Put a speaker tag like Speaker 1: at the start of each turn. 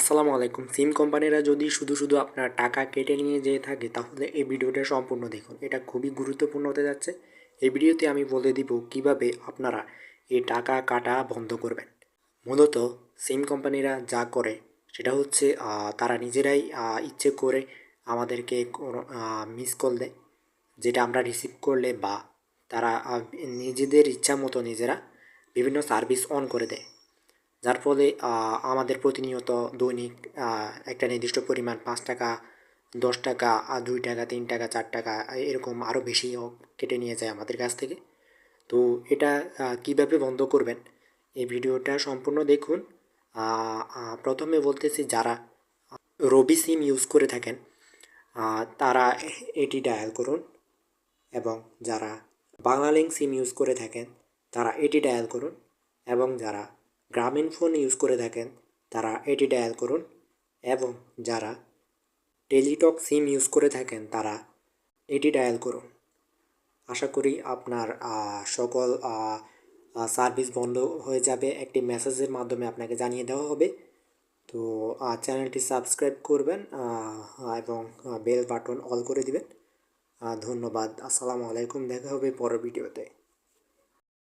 Speaker 1: আসসালামু আলাইকুম। সিম কোম্পানিরা যদি শুধু আপনার টাকা কেটে নিয়ে যেয়ে থাকে তাহলে এই ভিডিওটা সম্পূর্ণ দেখুন। এটা খুবই গুরুত্বপূর্ণ হতে যাচ্ছে। এই ভিডিওতে আমি বলে দিব কিভাবে আপনারা এই টাকা কাটা বন্ধ করবেন। মূলত সিম কোম্পানিরা যা করে সেটা হচ্ছে তারা নিজেরাই ইচ্ছে করে আমাদেরকে কোনো মিস কল দেয়, যেটা আমরা রিসিভ করলে বা তারা নিজেদের ইচ্ছা মতো নিজেরা বিভিন্ন সার্ভিস অন করে দেয়। যার ফলে আমাদের প্রতিনিয়ত দৈনিক একটা নির্দিষ্ট পরিমাণ ৳৫, ৳১০, ৳২, ৳৩, ৳৪ এরকম আরও বেশিও কেটে নিয়ে যায় আমাদের কাছ থেকে। তো এটা কীভাবে বন্ধ করবেন এই ভিডিওটা সম্পূর্ণ দেখুন। প্রথমে বলতেছি, যারা রবি সিম ইউজ করে থাকেন তারা এটি ডায়াল করুন, এবং যারা বাংলালিংক সিম ইউজ করে থাকেন তারা এটি ডায়াল করুন, এবং যারা গ্রামীণ ফোন ইউজ করে থাকেন তারা এটি ডায়াল করুন, এবং যারা টেলিটক সিম ইউজ করে থাকেন তারা এটি ডায়াল করুন। আশা করি আপনার সকল সার্ভিস বন্ধ হয়ে যাবে। একটি মেসেজের মাধ্যমে আপনাকে জানিয়ে দেওয়া হবে। তো চ্যানেলটি সাবস্ক্রাইব করবেন এবং বেল বাটন অল করে দিবেন। ধন্যবাদ। আসসালামু আলাইকুম। দেখা হবে পরের ভিডিওতে।